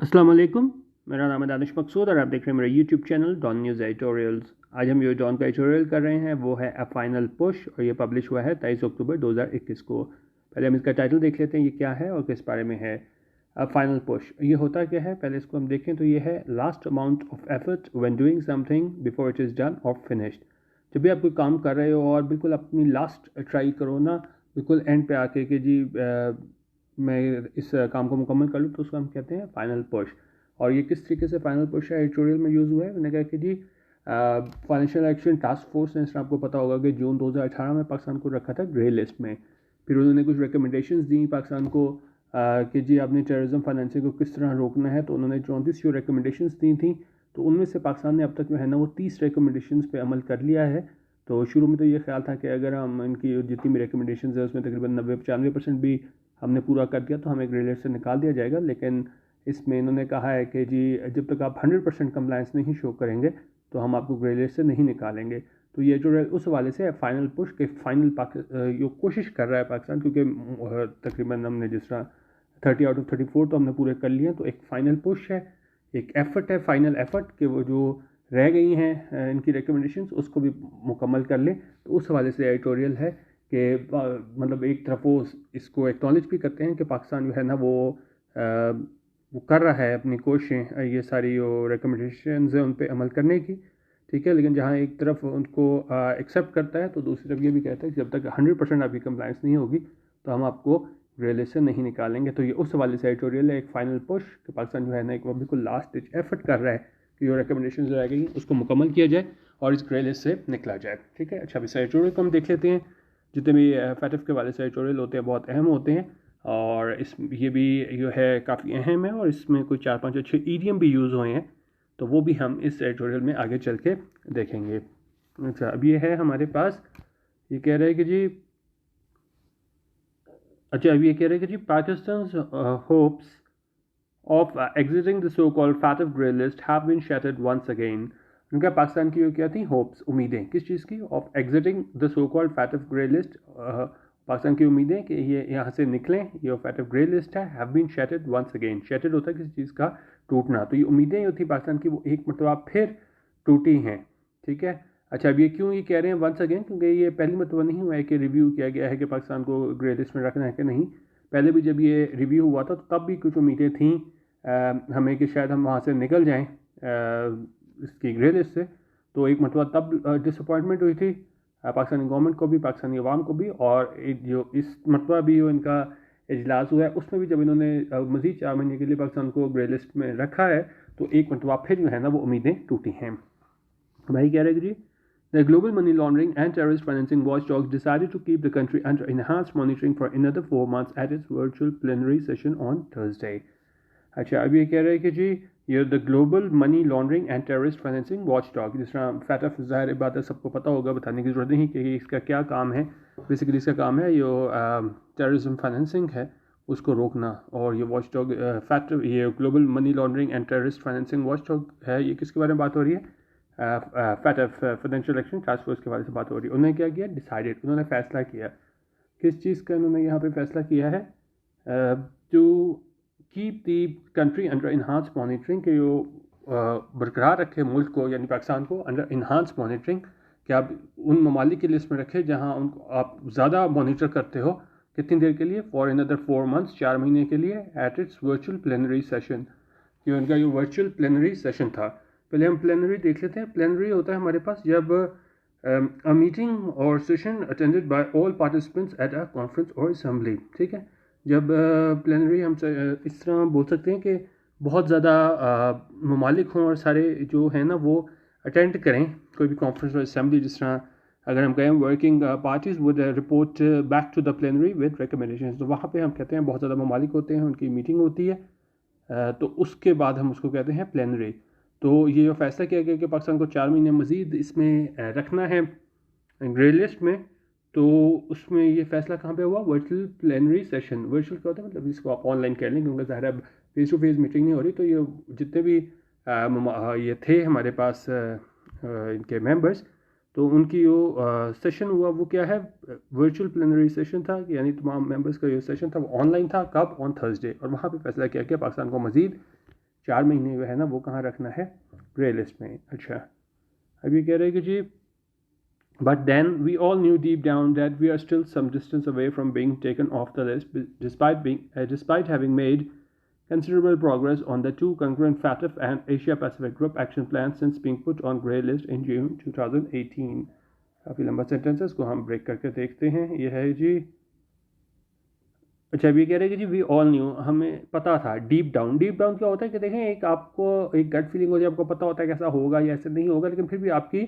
अस्सलाम वालेकुम। मेरा नाम है दानिश मकसूद और आप देख रहे हैं मेरा YouTube channel Dawn News editorials. आज हम जो डॉन का एडिटोरियल कर रहे हैं वो है अ फाइनल पुश और ये पब्लिश हुआ है 23 अक्टूबर 2021 को। पहले हम इसका टाइटल देख लेते हैं ये क्या है और किस बारे में है। अ फाइनल पुश ये होता क्या है, पहले इसको हम देखें तो ये है last amount of effort when doing something before it is done और फिनिश्ड। जब भी आप कोई काम कर रहे हो और बिल्कुल अपनी लास्ट ट्राई करो ना, बिल्कुल एंड पे आके कि जी मैं इस काम को मुकम्मल कर लूँ, तो उसको हम कहते हैं फाइनल पुश। और ये किस तरीके से फाइनल पुश है एडिटोरियल में यूज़ हुआ है, मैंने कहा कि जी फाइनेंशियल एक्शन टास्क फोर्स ने, आपको पता होगा कि जून 2018 में पाकिस्तान को रखा था ग्रे लिस्ट में। फिर उन्होंने कुछ रिकमेंडेशंस दी पाकिस्तान को कि जी आपने टेररिज्म फाइनेंसिंग को किस तरह रोकना है। तो उन्होंने 34 जो रिकमेंडेशंस दी थी, तो उनमें से पाकिस्तान ने अब तक जो है ना वो 30 रिकमेंडेशंस पे अमल कर लिया है। तो शुरू में तो ये ख्याल था कि अगर हम इनकी जितनी भी रिकमेंडेशंस है उसमें तकरीबन 90-95% भी हमने पूरा कर दिया तो हमें ग्रे लिस्ट से निकाल दिया जाएगा। लेकिन इसमें इन्होंने कहा है कि जी जब तक आप 100% कंप्लायंस नहीं शो करेंगे तो हम आपको ग्रे लिस्ट से नहीं निकालेंगे। तो ये जो उस हवाले से फाइनल पुश के फाइनल ये कोशिश कर रहा है पाकिस्तान, क्योंकि तकरीबन हमने जिस तरह 30 आउट ऑफ 34 तो हमने पूरे कर लिए, तो एक फ़ाइनल पुश है, एक एफर्ट है, फाइनल एफर्ट कि वो जो रह गई हैं इनकी रिकमेंडेशंस उसको भी मुकम्मल कर लें। तो उस हवाले से एडिटोरियल है कि मतलब एक तरफ वो इसको एक्नॉलेज भी करते हैं कि पाकिस्तान जो है ना वो कर रहा है अपनी कोशिशें ये सारी जो रिकमेंडेशंस हैं उन पे अमल करने की, ठीक है। लेकिन जहाँ एक तरफ उनको एक्सेप्ट करता है तो दूसरी तरफ ये भी कहता है कि जब तक 100% आपकी कंप्लाइंस नहीं होगी तो हम आपको ग्रे लिस्ट से नहीं निकालेंगे। तो ये उस हवाले से एडिटोरियल है, एक फाइनल पुश कि पाकिस्तान जो है ना एक वो बिल्कुल लास्ट स्टेज एफर्ट कर रहा है कि जो रिकमेंडेशन रह गई उसको मुकम्मल किया जाए और इस ग्रे लिस्ट से निकला जाए, ठीक है। अच्छा, इस एडिटोरियल को हम देख लेते हैं। जितने भी फैटफ के वाले से एडिटोरियल होते हैं बहुत अहम होते हैं और इस ये भी जो है काफ़ी अहम है और इसमें कोई 4-5 अच्छे ईडियम भी यूज़ हुए हैं, तो वो भी हम इस एडिटोरियल में आगे चल के देखेंगे। अच्छा, अब ये है हमारे पास, ये कह रहे हैं कि जी अच्छा अब ये कह रहे हैं कि जी Pakistan hopes of exiting the so-called FATF grey list have been shattered once again। उनका पाकिस्तान की क्या थी होप्स, उम्मीदें किस चीज़ की, of exiting the so called FATF grey list. Pakistan की उम्मीदें कि ये यहाँ से निकलें, ये फैटफ ग्रे लिस्ट है, have been shattered once again. Shattered होता है किसी चीज़ का टूटना, तो ये उम्मीदें जो थी पाकिस्तान की वो एक मरतबा फिर टूटी हैं, ठीक है। अच्छा, अब ये क्यों ये कह रहे हैं वंस अगेन, क्योंकि ये पहली मरतबा नहीं हुआ है कि रिव्यू किया गया है कि पाकिस्तान को ग्रे लिस्ट में रखना है कि नहीं। पहले भी जब ये रिव्यू हुआ था तो तब भी कुछ उम्मीदें थी हमें कि शायद हम वहाँ से निकल जाएं इसकी ग्रे लिस्ट से। तो एक मरतबा तब डिसअपॉइंटमेंट हुई थी पाकिस्तानी गवर्नमेंट को भी, पाकिस्तानी अवाम को भी। और जो इस मरतबा भी जो इनका इजलास हुआ है उसमें भी जब इन्होंने मज़ीद 4 महीने के लिए पाकिस्तान को ग्रे लिस्ट में रखा है तो एक मरतबा फिर जो है ना वो उम्मीदें टूटी हैं। भाई कह रहे हैं जी, The Global Money Laundering and Terrorist Financing Watchdog decided to keep the country under enhanced monitoring for another 4 months at its virtual plenary session on Thursday। अच्छा, अब ये कह रहे हैं कि जी ये the global money laundering and terrorist financing watch dog, जिस तरह फैटफ ज़ाहिर बात है सबको पता होगा, बताने की ज़रूरत नहीं कि इसका क्या काम है। बेसिकली इसका काम है जो टेररिज्म फाइनेंसिंग है उसको रोकना। और ये वॉच डॉग फैटफ, ये global money laundering and terrorist financing watch dog है, ये किसके बारे में बात हो रही है? FATF financial action task force के बारे से बात हो रही है। उन्होंने क्या किया, डिसाइडेड, उन्होंने फैसला किया। किस चीज़ का उन्होंने यहाँ पे फैसला किया है? To keep the country under enhanced monitoring, के जो बरकरार रखे मुल्क को यानी पाकिस्तान को अंडर इन्हांस मॉनिटरिंग, कि आप उन ममालिक की लिस्ट में रखें जहाँ उनको आप ज़्यादा मॉनिटर करते हो। कितनी देर के लिए? फॉर अनदर 4 months, 4 महीने के लिए, at its virtual plenary session. कि उनका जो वर्चुअल प्लेनरी सेशन था, पहले हम प्लेनरी देख लेते हैं। प्लेनरी होता है हमारे पास जब अ मीटिंग और session attended by all participants at a conference और असेंबली, ठीक है। जब प्लेनरी हम इस तरह बोल सकते हैं कि बहुत ज़्यादा ममालिक हों और सारे जो हैं ना वो अटेंड करें कोई भी कॉन्फ्रेंस और असेंबली। जिस तरह अगर हम कहें working parties would report back to the plenary with recommendation, तो वहाँ पे हम कहते हैं बहुत ज़्यादा ममालिक होते हैं, उनकी मीटिंग होती है, तो उसके बाद हम उसको कहते हैं प्लेनरी। तो ये जो फैसला किया गया कि पाकिस्तान को 4 महीने मज़ीद इसमें रखना है ग्रे लिस्ट में, तो उसमें ये फैसला कहाँ पे हुआ? Virtual plenary session. वर्चुअल क्या होता है, मतलब इसको आप ऑनलाइन कह लें क्योंकि ज़ाहिर अब फेस टू फेस मीटिंग नहीं हो रही। तो ये जितने भी ये थे हमारे पास इनके मेंबर्स, तो उनकी जो सेशन हुआ वो क्या है? वर्चुअल प्लेनरी सेशन था, यानी तमाम मेंबर्स का जो सेशन था वो ऑनलाइन था। कब? On Thursday. और वहाँ पे फैसला किया कि पाकिस्तान को मज़ीद 4 महीने जो है ना वो कहाँ रखना है, ग्रे लिस्ट में। अच्छा, अब ये कह रहे हैं कि जी but then we all knew deep down that we are still some distance away from being taken off the list, despite having made considerable progress on the two concurrent FATF and Asia Pacific Group action plans since being put on grey list in June 2018. काफ़ी लंबा sentence है, इसको हम break करके देखते हैं। ये है जी, अच्छा अभी कह रहे हैं कि जी वी ऑल न्यू, हमें पता था। डीप डाउन क्या होता है कि देखें एक आपको एक गट फीलिंग होती है, आपको पता होता है कि ऐसा होगा या ऐसे नहीं होगा, लेकिन फिर भी आपकी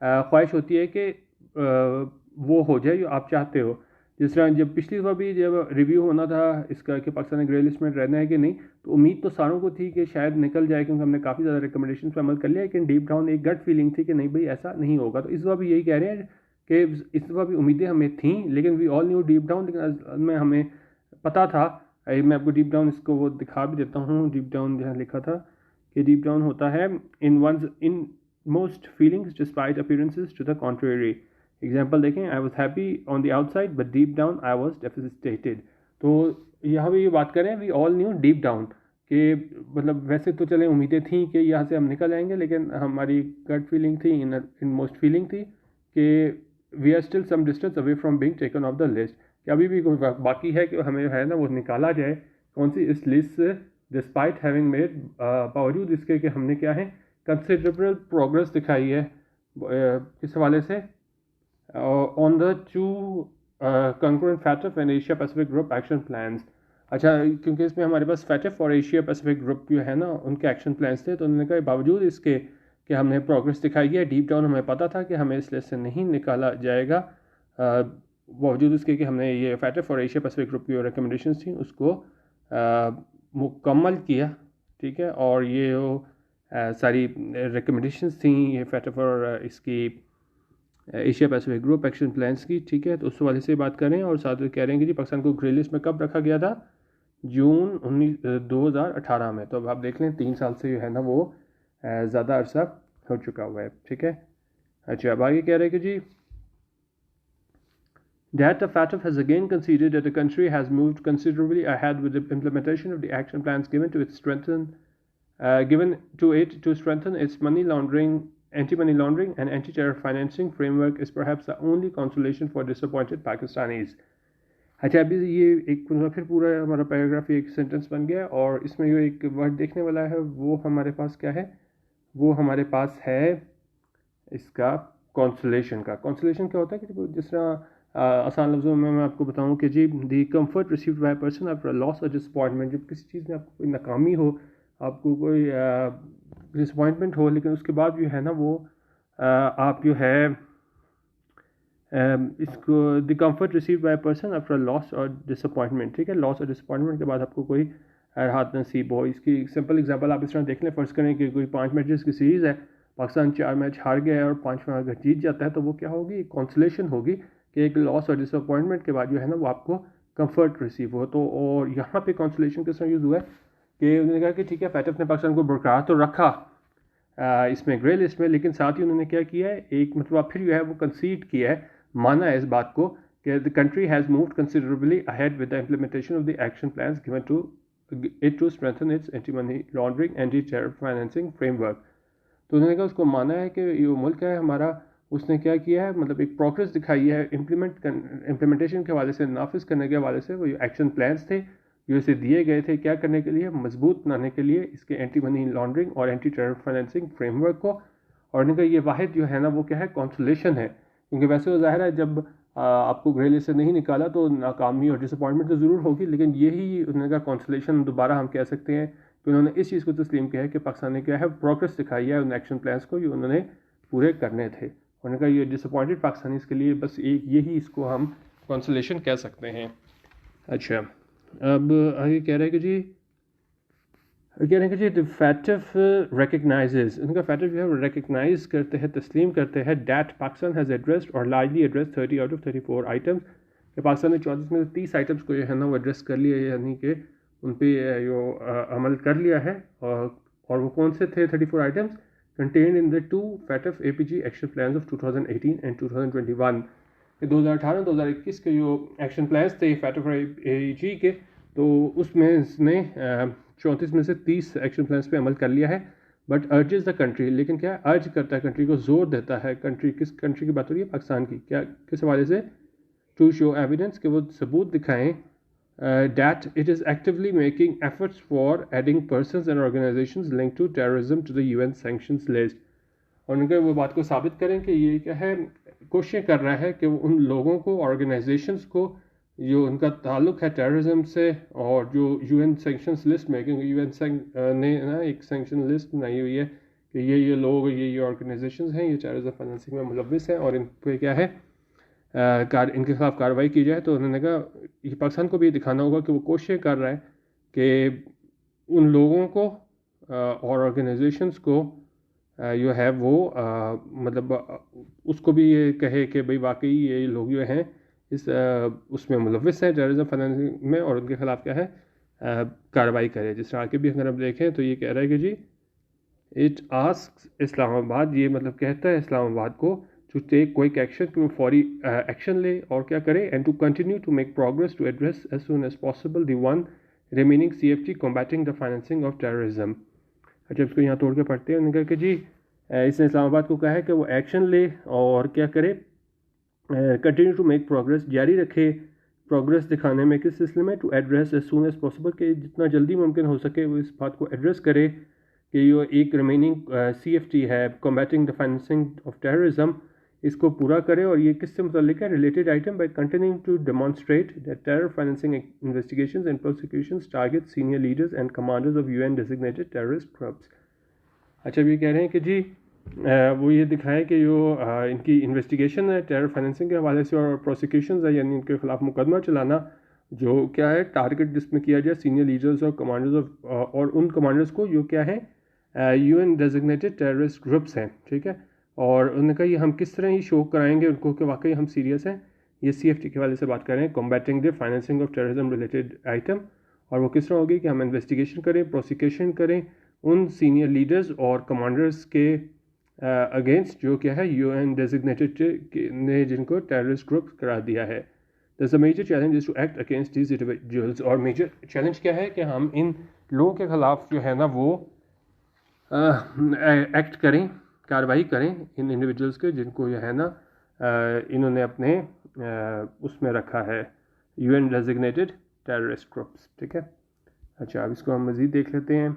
ख्वाहिश होती है कि वो हो जाए जो आप चाहते हो। जिस तरह जब पिछली बार भी जब रिव्यू होना था इसका कि पाकिस्तान ने ग्रे लिस्ट में रहना है कि नहीं, तो उम्मीद तो सारों को थी कि शायद निकल जाए, क्योंकि हमने काफ़ी ज़्यादा रिकमेंडेशन पर अमल कर लिया, लेकिन डीप डाउन एक गट फीलिंग थी कि नहीं भाई ऐसा नहीं होगा। तो इस बार भी यही कह रहे हैं कि इस बार भी उम्मीदें हमें थी, लेकिन we all knew deep down, लेकिन में हमें पता था। मैं आपको डीप डाउन इसको वो दिखा भी देता हूँ। डीप डाउन जहाँ लिखा था कि डीप डाउन होता है in most feelings despite appearances to the contrary. Example देखें, I was happy on the outside but deep down I was devastated. तो यहाँ भी ये बात करें we all knew deep down कि मतलब वैसे तो चले उम्मीदें थी कि यहाँ से हम निकल आएंगे, लेकिन हमारी गट फीलिंग थी, इन मोस्ट फीलिंग थी कि we are still some distance away from being taken off the list, कि अभी भी कोई बाकी है कि हमें है ना वो निकाला जाए कौन सी इस लिस्ट से, डिस्पाइट हैविंग मेड, बावजूद इसके कि हमने क्या है कंसिडरेबल प्रोग्रेस दिखाई है किस हवाले से, on the two concurrent FATF and Asia Pacific group action plans. अच्छा, क्योंकि इसमें हमारे पास फैटफ और एशिया पैसिफिक ग्रुप जो है ना उनके एक्शन प्लान्स थे, तो उन्होंने कहा बावजूद इसके कि हमने प्रोग्रेस दिखाई है, डीप डाउन हमें पता था कि हमें इस लिस्ट से नहीं निकाला जाएगा, बावजूद इसके कि हमने ये फैटफ और एशिया पैसिफिक ग्रुप की जो रिकमेंडेशंस थी उसको मुकम्मल किया। ठीक है, और ये सारी रिकमेंडेशंस थी ये फैटफ और इसकी Asia Pacific group action plans की। ठीक है, तो उस वाले से बात करें और साथ कह रहे हैं कि जी पाकिस्तान को ग्रे लिस्ट में कब रखा गया था, जून 2018 में। तो अब आप देख लें 3 साल से जो है ना वो ज़्यादा अरसा हो चुका हुआ है। ठीक है, अच्छा अब आगे कह रहे हैं कि जी that the FATF has again conceded that the country has moved considerably ahead with the implementation of the action plans given to it to strengthen its money laundering, anti-money laundering and anti-terror financing framework is perhaps the only consolation for disappointed Pakistanis. अच्छा, अभी ये एक फिर पूरा हमारा paragraph एक sentence बन गया, और इसमें जो एक वर्ड देखने वाला है वो हमारे पास क्या है, वो हमारे पास है इसका कॉन्सोलेशन का। कॉन्सोलेशन क्या होता है कि जिस तरह आसान लफ्ज़ों में मैं आपको बताऊं कि जी the comfort received by person after loss और डिसअपॉइंटमेंट, जब किसी चीज़ में आपको कोई नाकामी हो, आपको कोई डिसअपॉइंटमेंट हो, लेकिन उसके बाद जो है ना वो आप जो है इसको the comfort received by person after loss और डिसअपॉइंटमेंट। ठीक है, लॉस और डिसअपॉइंटमेंट के बाद आपको कोई राहत नसीब हो। इसकी सिंपल एग्जांपल आप इस तरह देख लें, फ़र्ज़ करें कि कोई 5 मैचेस की सीरीज़ है, पाकिस्तान 4 मैच हार गया है और 5वां अगर जीत जाता है तो वो क्या होगी, कॉन्सोलेशन होगी कि एक लॉस और डिसअपॉइंटमेंट के बाद जो है ना वो आपको कंफर्ट रिसीव हो। तो और यहाँ पे कॉन्सोलेशन किस तरह यूज़ हुआ है कि उन्होंने कहा कि ठीक है फैटफ ने पाकिस्तान को बरकरार तो रखा इसमें ग्रे लिस्ट में, लेकिन साथ ही उन्होंने क्या किया है, एक मतलब फिर जो है वो कंसीड किया है, माना है इस बात को कि the country has moved considerably ahead with the implementation of the action plans given to it to strengthen its anti money laundering anti terror financing framework. तो उन्होंने कहा उसको माना है कि ये मुल्क है हमारा, उसने क्या किया है, मतलब एक प्रोग्रेस दिखाई है इम्प्लीमेंटेशन के हवाले से, नाफिज करने के हवाले से। वो एक्शन प्लान्स थे जो इसे दिए गए थे क्या करने के लिए, मजबूत बनाने के लिए इसके एंटी मनी लॉन्ड्रिंग और एंटी टेरर फाइनेंसिंग फ्रेमवर्क को। और उन्होंने कहा ये वाहिद जो है ना वो क्या है, कॉन्सोलेशन है, क्योंकि वैसे तो ज़ाहिर है जब आपको ग्रे लिस्ट से नहीं निकाला तो नाकामी और डिसअपॉइंटमेंट तो ज़रूर होगी, लेकिन यही उन्होंने कहा कॉन्सोलेशन दोबारा हम कह सकते हैं कि उन्होंने इस चीज़ को तस्लीम किया है कि पाकिस्तान ने क्या है प्रोग्रेस दिखाई है उन एक्शन प्लान्स को जो उन्होंने पूरे करने थे। उन्होंने कहा ये डिसअपॉइंटेड पाकिस्तानी के लिए बस एक यही इसको हम कॉन्सोलेशन कह सकते हैं। अच्छा, अब आगे कह रहे हैं कि जी द फैटफ रिकग्नाइजेज, उनका फैटफ जो है रिकग्नाइज करते हैं, तस्लीम करते हैं दैट पाकिस्तान हैज़ एड्रेस्ड और largely address 30 out of 34 items, कि पाकिस्तान ने 34 में 30 आइटम्स को जो है ना वो एड्रेस कर लिया, यानी कि उन पर जो अमल कर लिया है। और वो कौन से थे 34 items, contained in the 2 FATF APG action plans of 2018 and 2021। 2018-2021 के जो एक्शन प्लान्स थे फैटफ APG के, तो उसमें इसने 34 में से 30 एक्शन प्लान्स पे अमल कर लिया है, बट अर्जेस द कंट्री, लेकिन क्या अर्ज करता है कंट्री को, जोर देता है कंट्री, किस कंट्री की बात हो रही है, पाकिस्तान की, क्या किस हवाले से, टू शो एविडेंस, कि वो सबूत दिखाएं that it is actively making efforts for adding persons and organizations linked to terrorism to the UN sanctions list। और उनके वो बात को साबित करें कि ये क्या है, कोशिश कर रहा है कि वो उन लोगों को, ऑर्गेनाइजेशंस को जो उनका ताल्लुक है टेररिज्म से, और जो यूएन सैंक्शंस लिस्ट में, क्योंकि यूएन ने ना एक सैंक्शन लिस्ट बनाई हुई है कि ये लोग, ये ऑर्गेनाइजेशंस हैं, ये टेररिज्म फाइनेंसिंग में मुलव्विस हैं, और इन पर क्या है इनके खिलाफ कार्रवाई की जाए। तो उन्होंने कहा ये पाकिस्तान को भी दिखाना होगा कि वो कोशिश कर रहा है कि उन लोगों को और ऑर्गेनाइजेशंस को जो है वो मतलब उसको भी ये कहे कि भाई वाकई ये लोग जो हैं इस उसमें मुलव्विस हैं टेररिज्म फाइनेंसिंग में, और उनके खिलाफ क्या है कार्रवाई करे। जिस तरह आगे भी अगर हम देखें तो ये कह रहा है कि जी इट आस्क्स इस्लामाबाद, ये मतलब कहता है इस्लामाबाद को, टू टेक क्विक एक्शन, कि वो फौरी एक्शन ले और क्या करे, and to continue to make progress to address as soon as possible the one remaining CFT combating the financing of terrorism. अच्छा, इसको यहाँ तोड़ के पढ़ते हैं। उन्होंने कहा कि जी इसने इस्लामाबाद को कहा है कि वो एक्शन ले और क्या करे, कंटिन्यू टू मेक प्रोग्रेस, जारी रखे प्रोग्रेस दिखाने में, किस सिलसिले में, to address as soon as possible, कि जितना जल्दी मुमकिन हो सके वो इस बात को एड्रेस करे कि ये एक रिमेनिंग CFT है, combating the financing of terrorism, इसको पूरा करे। और ये किससे मुतल्लिक है, related item, by continuing to demonstrate that terror financing investigations and prosecutions target senior leaders and commanders of UN designated terrorist groups. अच्छा, ये कह रहे हैं कि जी वो ये दिखाएं कि जो इनकी इन्वेस्टिगेशन है टेरर फाइनेंसिंग के हवाले से, और प्रोसिक्यूशंस है यानी इनके खिलाफ मुकदमा चलाना, जो क्या है टारगेट जिसमें किया जाए सीनियर लीडर्स और कमांडर्स ऑफ, और उन कमांडर्स को जो क्या है UN डेजिग्नेटेड टेररिस्ट ग्रुप्स हैं, ठीक है। और उन्होंने कहा ये हम किस तरह ही शो कराएंगे उनको कि वाकई हम सीरियस हैं, ये CFT के वाले से बात कर रहे हैं, combating the financing of terrorism related item. और वो किस तरह होगी कि हम इन्वेस्टिगेशन करें, प्रोसिक्यूशन करें उन सीनियर लीडर्स और कमांडर्स के अगेंस्ट जो क्या है UN डेजिग्नेटेड ने जिनको टेररिस्ट ग्रुप करार दिया है। Thus a major challenge is to act against these individuals, और मेजर चैलेंज क्या है कि हम इन लोगों के खिलाफ जो है ना वो एक्ट करें, कार्रवाई करें इन इंडिविजुअल्स के जिनको जो है ना इन्होंने अपने उसमें रखा है UN डेजिग्नेटेड टेररिस्ट ग्रुप्स, ठीक है। अच्छा, अब इसको हम मज़ीद देख लेते हैं।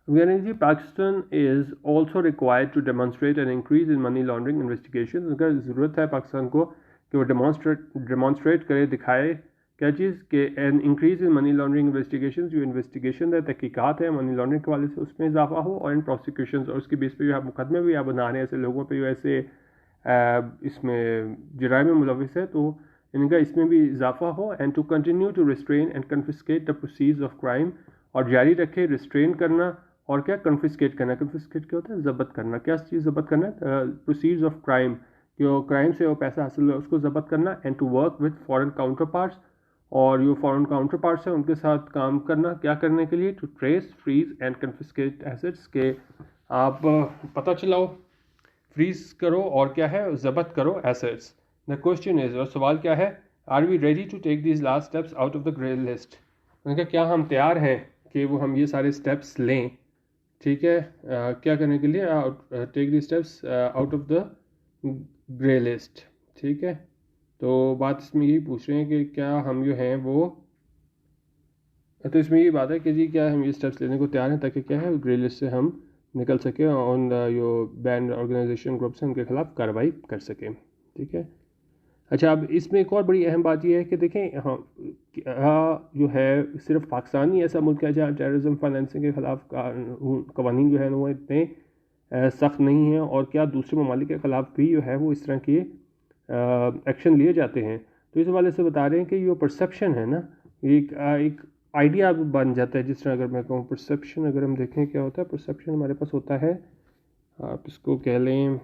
जी Pakistan is also required to demonstrate an increase in money laundering investigation. अगर ज़रूरत है पाकिस्तान को कि वो डेमोन्स्ट्रेट करे, दिखाए क्या चीज़, कि N increase in money laundering investigation, जो इन्वेस्टिगेशन है तहकीकात है मनी लॉन्ड्रिंग के वाले से उसमें इजाफा हो, और इन प्रोसिक्यूशन, और उसके बेस पे जो है मुकदमे भी आप बना रहे हैं ऐसे लोगों पे जो ऐसे इसमें जराइम में मुलविस है, तो इनका इसमें भी इजाफा हो। And to continue to restrain and confiscate the proceeds of crime, और जारी रखे रिस्ट्रेन करना और क्या कन्फिस्केट करना। कन्फिस्केट क्या होता है, जब्त करना। क्या चीज़ जब्त करना, प्रोसीड्स ऑफ क्राइम, जो क्राइम से वो पैसा हासिल हुआ उसको जब्त करना। And to work with foreign counterparts, और जो फॉरेन काउंटर पार्ट्स हैं उनके साथ काम करना, क्या करने के लिए, to trace, freeze and confiscate assets, के आप पता चलाओ, फ्रीज करो और क्या है जब्त करो एसेट्स। द क्वेश्चन इज, और सवाल क्या है, are we ready to take these last steps out of the grey list. उनका क्या हम तैयार हैं कि वो हम ये सारे स्टेप्स लें, ठीक है, क्या करने के लिए, take the steps out of the grey list, ठीक है। तो बात इसमें यही पूछ रहे हैं कि क्या हम जो हैं वो, तो इसमें यही बात है कि जी क्या हम ये स्टेप्स लेने को तैयार हैं ताकि क्या है ग्रे लिस्ट से हम निकल सकें, ऑन जो बैंड ऑर्गेनाइजेशन ग्रुप्स हैं उनके खिलाफ कार्रवाई कर सकें, ठीक है। अच्छा, अब इसमें एक और बड़ी अहम बात यह है कि देखें, हाँ जो है सिर्फ पाकिस्तान ही ऐसा मुल्क है जहाँ टेररिज्म फाइनेंसिंग के ख़िलाफ़ कवानीन जो है वो इतने सख्त नहीं हैं, और क्या दूसरे ममालिक के ख़िलाफ़ भी जो है वो इस तरह के एक्शन लिए जाते हैं। तो इस हवाले से बता रहे हैं कि ये परसेप्शन है ना, एक आइडिया बन जाता है। जिस तरह अगर मैं कहूँ परसेप्शन, अगर हम देखें क्या होता है परसेप्शन, हमारे पास होता है, आप इसको कह लें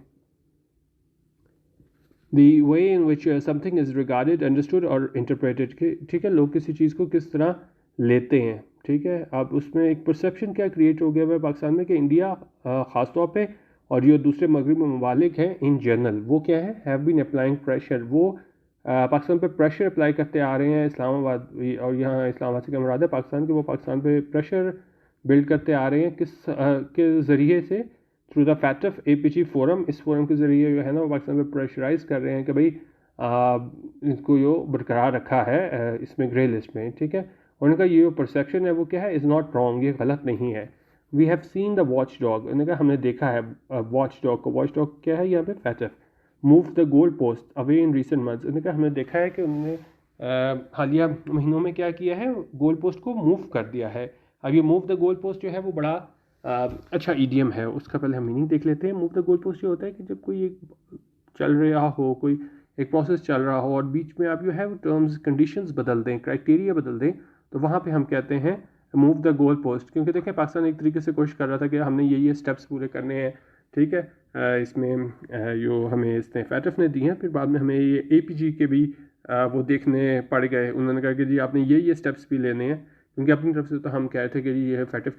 the way in which something is regarded, understood और interpreted, ठीक है, लोग किसी चीज़ को किस तरह लेते हैं, ठीक है। अब उसमें एक परसेप्शन क्या क्रिएट हो गया है पाकिस्तान में कि इंडिया ख़ास तौर पे और जो दूसरे मगरबी ममालिक हैं इन जनरल, वो क्या है, हैव बीन अप्लाइंग प्रेशर, वो पाकिस्तान पे प्रेशर अप्लाई करते आ रहे हैं इस्लामाबाद, और यहाँ इस्लामाबाद से क्या मुराद है पाकिस्तान के, वो पाकिस्तान पे प्रेशर बिल्ड करते आ रहे हैं के ज़रिए से, through the FATF APG forum. इस फोरम के ज़रिए जो है ना वो पाकिस्तान पे प्रेशराइज कर रहे हैं कि भाई इसको यो बरकरार रखा है इसमें ग्रे लिस्ट में, ठीक है। और उनका ये जो परसेप्शन है वो क्या है, इज़ नॉट रॉन्ग, ये गलत नहीं है। We have seen the watchdog, उन्होंने कहा हमने देखा है वॉच डॉग को। वॉच डॉग क्या है यहाँ पे, FATF. Move the goalpost away in recent months, उन्होंने कहा हमने देखा है कि उन्होंने हालिया महीनों में क्या किया है, गोल पोस्ट को मूव कर दिया है। अब ये मूव द गोल पोस्ट जो है वो बड़ा अच्छा ईडियम है, उसका पहले हम मीनिंग देख लेते हैं। मूव द गोल पोस्ट ये होता है कि जब कोई एक चल रहा हो, कोई एक प्रोसेस चल रहा हो और बीच में आप जो है वो टर्म्स कंडीशंस बदल दें, क्राइटेरिया बदल दें, तो वहाँ पे हम कहते हैं मूव द गोल पोस्ट। क्योंकि देखें पाकिस्तान एक तरीके से कोशिश कर रहा था कि हमने ये स्टेप्स पूरे करने हैं, ठीक है। इसमें जो हमें इसने फैटफ ने दी हैं, फिर बाद में हमें ये APG के भी वो देखने पड़ गए। उन्होंने कहा कि जी आपने ये स्टेप्स भी लेने हैं, क्योंकि अपनी तरफ से तो हम कह रहे थे कि जी ये फैटफ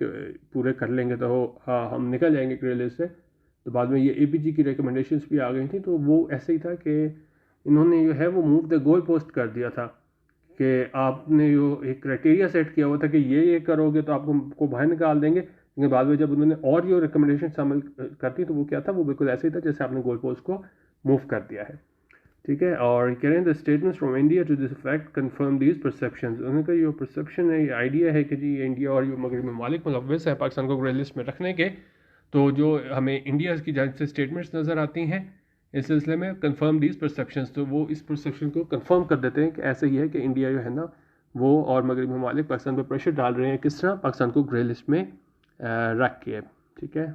पूरे कर लेंगे तो हम निकल जाएंगे ग्रे लिस्ट से। तो बाद में ये APG की रिकमेंडेशंस भी आ गई थी, तो वो ऐसे ही था कि इन्होंने जो है वो मूव द गोल पोस्ट कर दिया था कि आपने जो एक क्राइटेरिया सेट किया हुआ था कि ये करोगे तो आपको बाहर निकाल देंगे, लेकिन बाद में जब उन्होंने और जो रिकमेंडेशन शामिल करती तो वो क्या था, वो बिल्कुल ऐसे ही था जैसे आपने गोल पोस्ट को मूव कर दिया है, ठीक है। और कह रहे हैं the statements from India to this effect confirm these perceptions, उन्होंने कहा ये परसेप्शन है, ये आइडिया है कि जी ये इंडिया और ये मगरबी ममालिक मुलव्वस है पाकिस्तान को ग्रे लिस्ट में रखने के, तो जो हमें इंडिया की जानिब से स्टेटमेंट्स नज़र आती हैं इस सिलसिले में कंफर्म दीज परसेप्शंस, तो वो इस परसेप्शन को कंफर्म कर देते हैं कि ऐसे ही है कि इंडिया जो है ना वो और मगरबी ममालिक पाकिस्तान पर प्रेशर डाल रहे हैं, किस तरह, पाकिस्तान को ग्रे लिस्ट में रख के, ठीक है।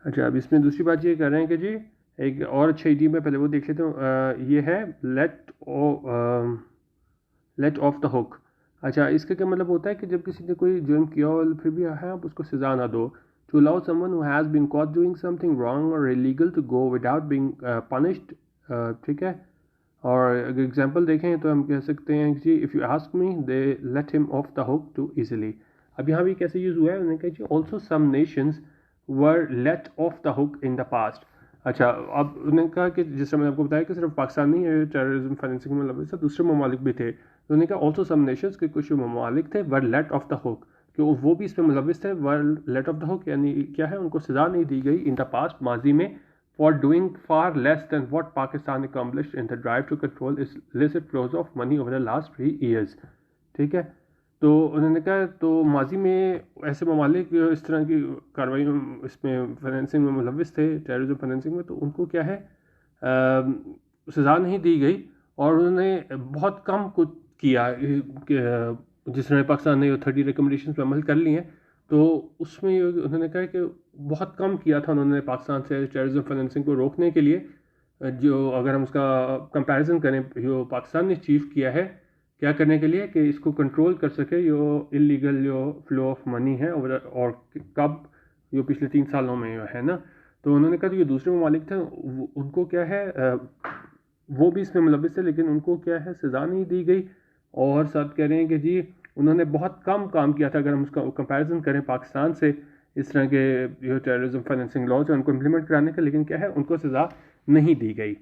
अच्छा, अब इसमें दूसरी बात ये कर रहे हैं कि जी एक और अच्छा ईडियम है, पहले वो देख लेते हैं। ये है लेट ऑफ द हुक। अच्छा, इसका क्या मतलब होता है कि जब किसी ने कोई जुर्म किया और फिर भी है आप उसको सज़ा ना दो, to allow someone who has been caught doing something wrong और illegal to go without being punished, ठीक है। और अगर एग्जांपल देखें तो हम कह सकते हैं कि जी if you ask me they let him off the hook too easily. अब यहाँ भी कैसे यूज़ हुआ है, उन्होंने कहा जी also some nations were let off the hook in the past. अच्छा, अब उन्होंने कहा कि जिस तरह मैंने आपको बताया कि सिर्फ पाकिस्तान नहीं है टेररिज्म फाइनेंसिंग में लगे, दूसरे ममालिक भी थे। तो उन्होंने कहा ऑल्सो सम नेशंस के कुछ ममालिक थे वर लेट ऑफ द हुक, कि वो भी इसमें मुलविस थे। वर लेट ऑफ द हुक यानी क्या है, उनको सज़ा नहीं दी गई इन द पास्ट, माजी में, for doing far less than what Pakistan accomplished in the drive to control illicit flows of money over the last 3 years, ठीक है। तो उन्होंने कहा तो माजी में ऐसे ममालिक इस तरह की कार्रवाई इसमें फाइनेंसिंग में मुलविस थे, टेररिज्म फाइनेंसिंग में, तो उनको क्या है सज़ा नहीं दी गई और उन्होंने बहुत कम कुछ किया। जिस तरह पाकिस्तान ने 30 रिकमेंडेशन पर अमल कर ली हैं, तो उसमें उन्होंने कहा कि बहुत कम किया था उन्होंने पाकिस्तान से टेररिज्म फाइनेंसिंग को रोकने के लिए। जो अगर हम उसका कंपैरिजन करें, जो पाकिस्तान ने अचीव किया है क्या करने के लिए कि इसको कंट्रोल कर सके जो इलीगल जो फ्लो ऑफ मनी है, और कब जो पिछले 3 सालों में है ना। तो उन्होंने कहा जो दूसरे ममालिक थे उनको क्या है वो भी इसमें मुलविस थे, लेकिन उनको क्या है सज़ा नहीं दी गई। और साथ कह रहे हैं कि जी उन्होंने बहुत कम काम किया था अगर हम उसका कंपैरिजन करें पाकिस्तान से, इस तरह के जो टेररिज्म फाइनेंसिंग लॉज है उनको इम्प्लीमेंट कराने का, लेकिन क्या है उनको सज़ा नहीं दी गई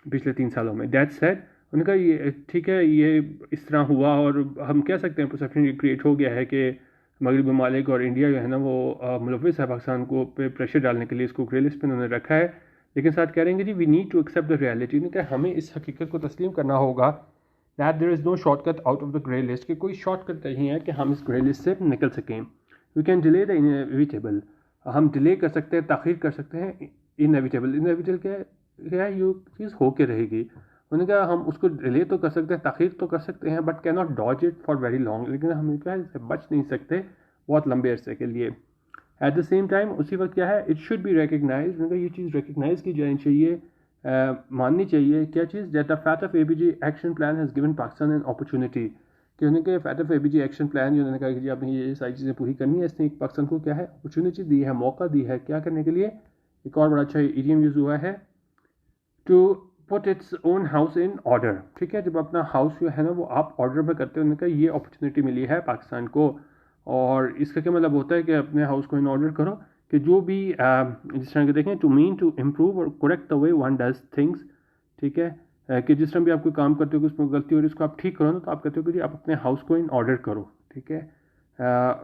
पिछले 3 सालों में। दैट सेड, उनका ये ठीक है, ये इस तरह हुआ और हम कह सकते हैं परसेप्शन ये क्रिएट हो गया है कि मगरबी ममालिक और इंडिया जो है ना वो मुलविस है पाकिस्तान को पे प्रेशर डालने के लिए, इसको ग्रे लिस्ट पे उन्होंने रखा है। लेकिन साथ कह रहे हैं कि जी we need to accept the reality, कि हमें इस हकीकत को तस्लीम करना होगा that there is no shortcut out of the grey list, कि कोई शॉर्टकट नहीं है कि हम इस ग्रे लिस्ट से निकल सकें। We can delay the inevitable, हम डिले कर सकते हैं, ताख़ीर कर सकते हैं इनएविटेबल। इनएविटेबल क्या है, ये चीज़ हो के रहेगी। उन्होंने कहा हम उसको डिले तो कर सकते हैं, ताख़ीर तो कर सकते हैं, but can not dodge it for very long, लेकिन हम क्या है इससे बच नहीं सकते बहुत लंबे अरसे के लिए। एट द सेम टाइम उसी वक्त क्या है, इट शुड बी रिकगनाइज, उन्होंने कहा ये चीज़ रिकगनाइज की जानी चाहिए, माननी चाहिए। क्या चीज़, that the FATF APG action plan has given Pakistan an opportunity, कि उन्होंने कहा फैटफ APG एक्शन प्लान जो उन्होंने कहा कि जी आपने ये सारी चीज़ें पूरी करनी है, इसने पाकिस्तान को क्या है अपॉर्चुनिटी दी है, मौका दी है क्या करने के लिए। एक और बड़ा अच्छा इडियम यूज़ हुआ है, to put its own house in order, ठीक है। जब अपना हाउस जो है ना वो आप ऑर्डर में करते हो, उन्होंने कहा ये अपॉर्चुनिटी मिली है पाकिस्तान को। और इसका क्या मतलब होता है कि अपने हाउस को इन ऑर्डर करो, कि जो भी जिस तरह के देखें टू मीन टू इम्प्रूव और correct the way one does things, ठीक है, कि जिस तरह भी आप कोई काम करते हो कि उसमें गलती हो रही है उसको आप ठीक करो ना, तो आप कहते हो कि जी आप अपने हाउस को इन ऑर्डर करो, ठीक है।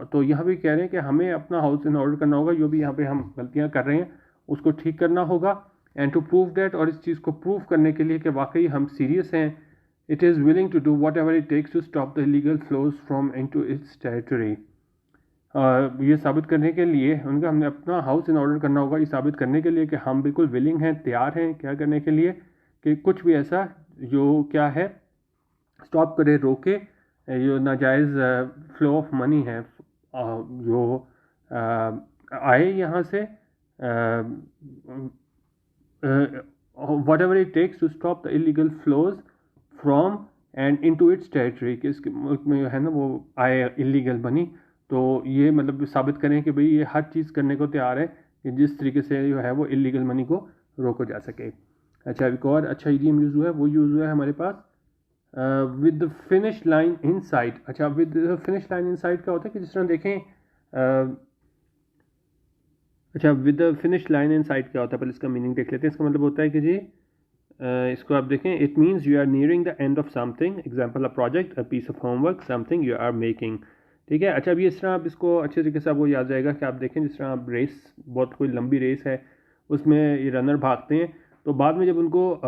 तो यहाँ भी कह रहे हैं कि हमें अपना हाउस इन ऑर्डर करना होगा, जो भी यहाँ पे हम गलतियाँ कर रहे हैं उसको ठीक करना होगा। एंड टू प्रूव डैट, और इस चीज़ को प्रूव करने के लिए कि वाकई हम सीरियस हैं, it is willing to do whatever it takes to stop the illegal flows from into its territory. ये साबित करने के लिए उनका हमने अपना हाउस इन ऑर्डर करना होगा, ये साबित करने के लिए कि हम बिल्कुल विलिंग हैं, तैयार हैं क्या करने के लिए कि कुछ भी ऐसा जो क्या है स्टॉप करे, रोके जो नाजायज़ फ्लो ऑफ मनी है जो आए यहाँ से, whatever it takes to stop the illegal flows from and into its territory, कि इसके मुल्क में जो है ना वो आए इलीगल मनी। तो ये मतलब साबित करें कि भाई ये हर चीज़ करने को तैयार है कि जिस तरीके से जो है वो इलीगल मनी को रोका जा सके। अच्छा, एक और अच्छा ईडीएम यूज़ हुआ है, वो यूज़ हुआ है हमारे पास with the finish line in sight. अच्छा, with the finish line in sight क्या होता है कि जिस तरह देखें अच्छा with the finish line in sight क्या होता है, पहले इसका मीनिंग देख लेते हैं। इसका मतलब होता है कि जी इसको आप देखें, it means you are nearing the end of something, example a project, a piece of homework, something you are making, ठीक है। अच्छा, अभी इस तरह आप इसको अच्छे तरीके से आपको याद जाएगा कि आप देखें जिस तरह आप रेस, बहुत कोई लंबी रेस है उसमें ये रनर भागते हैं, तो बाद में जब उनको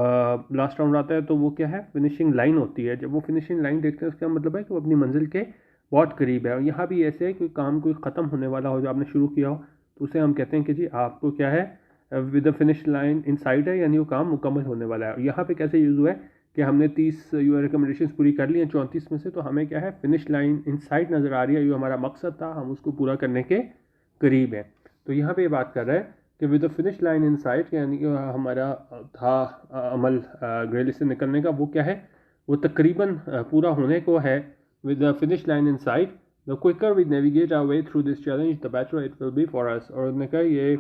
लास्ट राउंड आता है तो वो क्या है, फिनिशिंग लाइन होती है। जब वो फिनिशिंग लाइन देखते हैं उसका मतलब है कि वो अपनी मंजिल के बहुत करीब है। और यहाँ भी ऐसे है कि काम कोई ख़त्म होने वाला हो जो आपने शुरू किया हो, तो उसे हम कहते हैं कि जी आपको क्या है with the finish line in side है, यानी वो काम मुकम्मल होने वाला है। यहाँ पे कैसे यूज़ हुआ है कि हमने 30 रिकमेंडेशन पूरी कर ली हैं 34 में से, तो हमें क्या है फिनिश लाइन इन साइड नज़र आ रही है, जो हमारा मकसद था हम उसको पूरा करने के करीब है। तो यहाँ पे ये बात कर रहा है कि with the finish line in side, यानी कि हमारा था अमल ग्रे लिस्ट से निकलने का, वो क्या है, वो तकरीबन पूरा होने को है। With the finish line in sight, the quicker we navigate our way through this challenge the better it will be for us. और उन्होंने कहा ये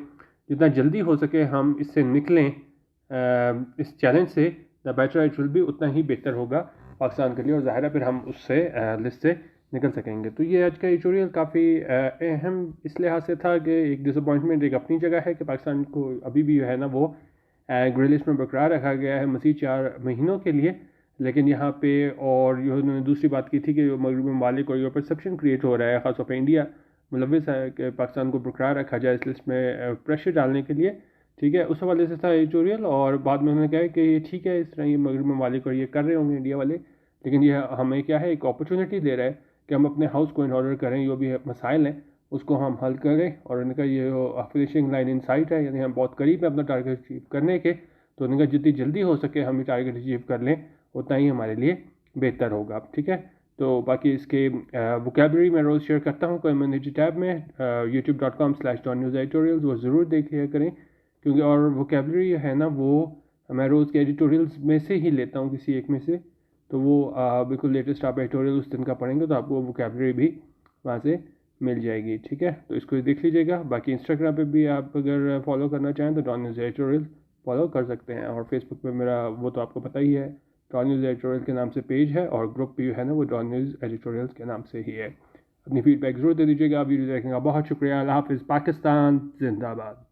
जितना जल्दी हो सके हम इससे निकलें इस चैलेंज से, the better it will B, उतना ही बेहतर होगा पाकिस्तान के लिए, और ज़ाहिर है फिर हम उससे लिस्ट से निकल सकेंगे। तो ये आज का एडिटोरियल काफ़ी अहम इस लिहाज से था कि एक डिसअपॉइंटमेंट एक अपनी जगह है कि पाकिस्तान को अभी भी जो है ना वो ग्रे लिस्ट में बरकरार रखा गया है मज़ीद 4 महीनों के लिए। लेकिन यहाँ पे और जो उन्होंने दूसरी बात की थी कि जो मगरबी ममालिक और ये परसेप्शन क्रिएट हो रहा है, ख़ासतौर पर इंडिया मुलविस है कि पाकिस्तान को बरकरार रखा जाए इस लिस्ट में प्रेशर डालने के लिए, ठीक है, उस हवाले से था एडिटोरियल। और बाद में उन्होंने कहा कि ये ठीक है इस तरह ये मगरबी ममालिक और ये कर रहे होंगे इंडिया वाले, लेकिन ये हमें क्या है एक अपॉर्चुनिटी दे रहा है कि हम अपने हाउस को इन ऑर्डर करें, जो भी मसाइल हैं उसको हम हल करें। और उनका ये फिनिशिंग लाइन इन साइट है, यानी हम बहुत करीब है अपना टारगेट अचीव करने के, तो उनका जितनी जल्दी हो सके हम ये टारगेट अचीव कर लें उतना ही हमारे लिए बेहतर होगा, ठीक है। तो बाकी इसके वोकेबलरी मैं रोज़ शेयर करता हूँ कम्युनिटी टैब में youtube.com/donewseditorials, वो ज़रूर देख लिया करें, क्योंकि और वोकेबलरी है ना वो मैं रोज़ के एडिटोरियल्स में से ही लेता हूँ किसी एक में से, तो वो बिल्कुल लेटेस्ट आप एडिटोरियल उस दिन का पढ़ेंगे तो आपको वोकेबलरी भी वहाँ से मिल जाएगी, ठीक है। तो इसको देख लीजिएगा। बाकी इंस्टाग्राम पे भी आप अगर फॉलो करना चाहें तो डॉन न्यूज़ एडिटोरियल फॉलो कर सकते हैं, और फेसबुक पे मेरा वो तो आपको पता ही है डॉन न्यूज़ एडिटोरियल के नाम से पेज है, और ग्रुप भी है ना वो डॉन न्यूज़ एडिटोरियल के नाम से ही है। अपनी फीडबैक ज़रूर दे दीजिएगा। वीडियो देखने का बहुत शुक्रिया। अल्लाह हाफ़िज़। पाकिस्तान जिंदाबाद।